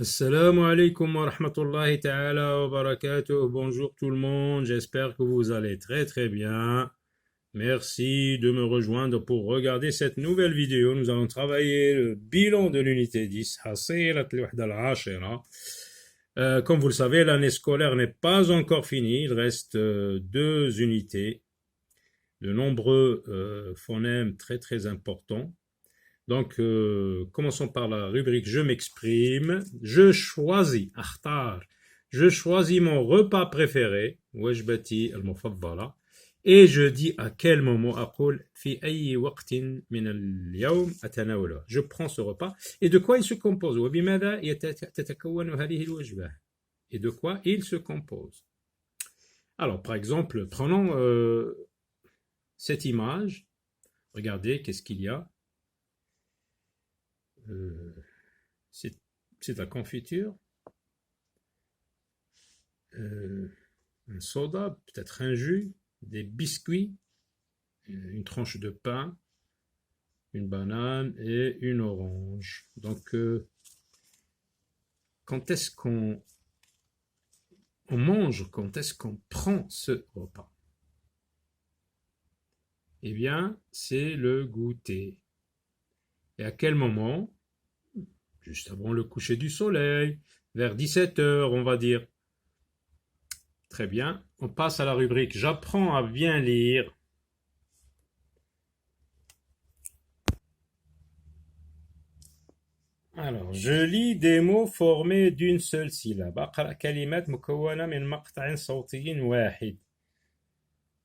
Assalamu alaikum wa rahmatullahi ta'ala wa barakatuh. Bonjour tout le monde, j'espère que vous allez très très bien. Merci de me rejoindre pour regarder cette nouvelle vidéo. Nous allons travailler le bilan de l'unité 10. Hasilat al-wahda al-ashira. Comme vous le savez, l'année scolaire n'est pas encore finie. Il reste deux unités, de nombreux phonèmes très très importants. Donc, commençons par la rubrique Je m'exprime. Je choisis, akhtar. Je choisis mon repas préféré, wajbati al-mufaddala. Et je dis à quel moment أقول في أي وقت من اليوم أتناوله. Je prends ce repas. Et de quoi il se compose? وبماذا تتكون هذه الوجبة? Et de quoi il se compose? Alors, par exemple, prenons cette image. Regardez, qu'est-ce qu'il y a? C'est de la confiture, un soda, peut-être un jus, des biscuits, une tranche de pain, une banane et une orange. Donc, quand est-ce qu'on mange, quand est-ce qu'on prend ce repas? Eh bien, c'est le goûter. Et à quel moment? Juste avant le coucher du soleil, vers 17 heures, on va dire. Très bien, on passe à la rubrique J'apprends à bien lire. Alors, je lis des mots formés d'une seule syllabe. أقرأ كلمات مكونة من مقطع صوتي واحد.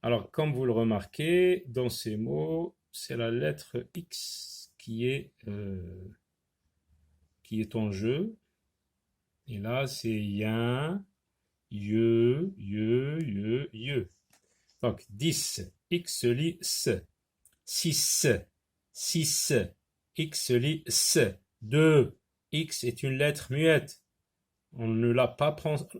Alors, comme vous le remarquez, dans ces mots, c'est la lettre X qui est en jeu. Et là, c'est yin, ye. Donc, 10, X se lit S. 6, X se lit S. 2, X est une lettre muette. On ne l'a pas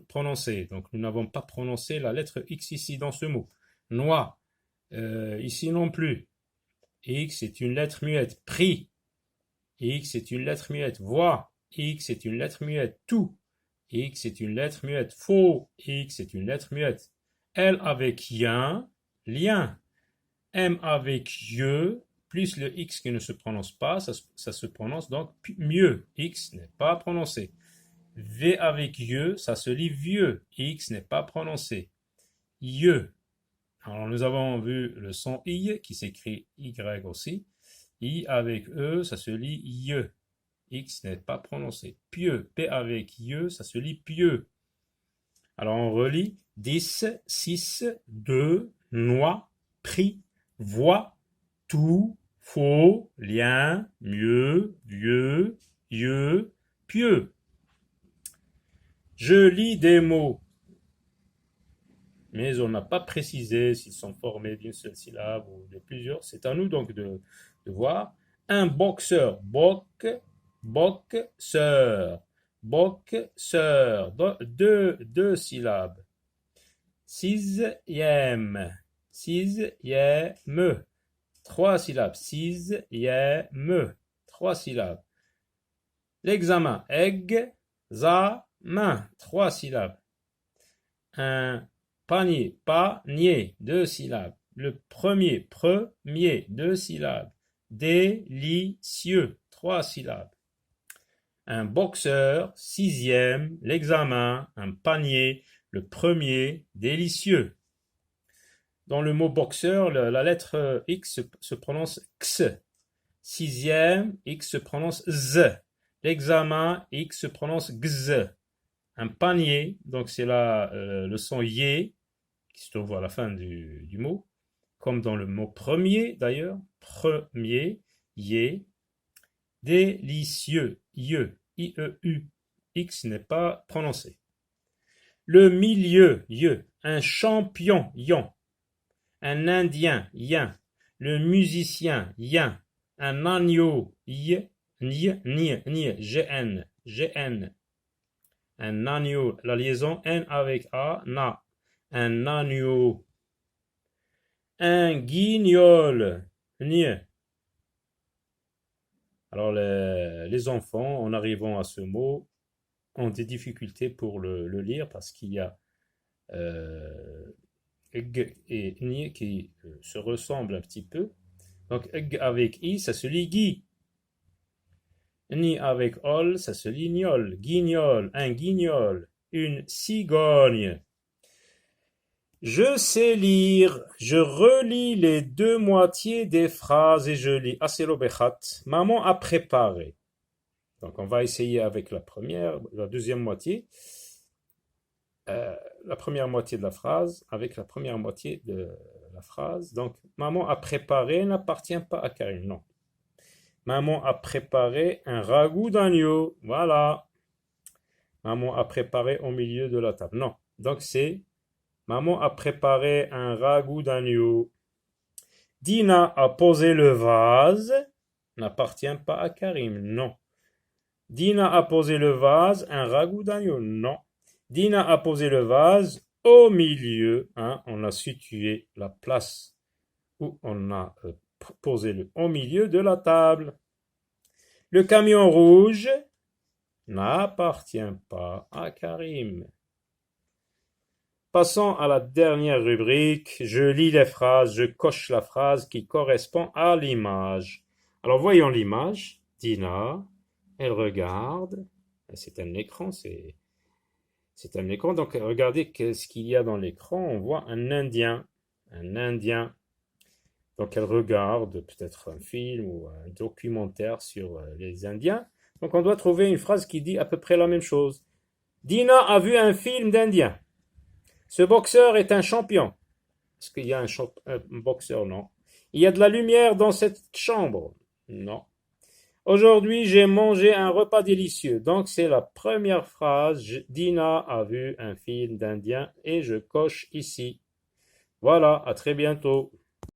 prononcée. Donc, nous n'avons pas prononcé la lettre X ici dans ce mot. Noix, ici non plus. X est une lettre muette. Prix, X est une lettre muette. Voix, X est une lettre muette. Tout, X est une lettre muette. Faux, X est une lettre muette. L avec yin, lien. M avec ye, plus le X qui ne se prononce pas, ça se prononce donc mieux. X n'est pas prononcé. V avec ye, ça se lit vieux. X n'est pas prononcé. Ye. Alors nous avons vu le son I qui s'écrit Y aussi. I avec E, ça se lit ye. X n'est pas prononcé. Pieux. P avec ye, ça se lit pieux. Alors on relit 10, 6, 2, noix, prix, voix, tout, faux, lien, mieux, vieux, yeux, pieux. Je lis des mots, mais on n'a pas précisé s'ils sont formés d'une seule syllabe ou de plusieurs. C'est à nous donc de voir. Un boxeur, boxeur, deux syllabes. Sixième, trois syllabes. Sixième, trois syllabes. L'examen, examen, trois syllabes. Un panier, deux syllabes. Le premier, deux syllabes. Délicieux, trois syllabes. Un boxeur, sixième, l'examen, un panier, le premier, délicieux. Dans le mot boxeur, la lettre X se prononce X. Sixième, X se prononce Z. L'examen, X se prononce Gz. Un panier, donc c'est là le son Yé, qui se trouve à la fin du mot, comme dans le mot premier d'ailleurs, premier, Yé. Délicieux, I-E-U, X n'est pas prononcé. Le milieu, un champion, yon. Un indien, yin. Le musicien, yin. Un agneau, gn. Un agneau, la liaison N avec A, na. Un agneau. Un guignol, nie. Alors les enfants, en arrivant à ce mot, ont des difficultés pour le lire parce qu'il y a G et Ni qui se ressemblent un petit peu. Donc, G avec I, ça se lit Gui. Ni avec Ol, ça se lit Niol. Guignol, un guignol, une cigogne. Je sais lire, je relis les deux moitiés des phrases et je lis Aselo Bechat. Maman a préparé. Donc on va essayer avec la deuxième moitié, la première moitié de la phrase, avec la première moitié de la phrase. Donc maman a préparé n'appartient pas à Karim, non. Maman a préparé un ragoût d'agneau, voilà. Maman a préparé au milieu de la table, non. Donc c'est maman a préparé un ragoût d'agneau. Dina a posé le vase, n'appartient pas à Karim, non. Dina a posé le vase, un ragoût d'agneau, non. Dina a posé le vase au milieu, hein, on a situé la place où on a posé au milieu de la table. Le camion rouge n'appartient pas à Karim. Passons à la dernière rubrique. Je lis les phrases, je coche la phrase qui correspond à l'image. Alors voyons l'image. Dina, elle regarde. C'est un écran, c'est un écran. Donc regardez ce qu'il y a dans l'écran. On voit un Indien. Un Indien. Donc elle regarde peut-être un film ou un documentaire sur les Indiens. Donc on doit trouver une phrase qui dit à peu près la même chose. Dina a vu un film d'Indien. Ce boxeur est un champion. Est-ce qu'il y a un boxeur? Non. Il y a de la lumière dans cette chambre? Non. Aujourd'hui, j'ai mangé un repas délicieux. Donc, c'est la première phrase. Dina a vu un film d'Indien et je coche ici. Voilà, à très bientôt.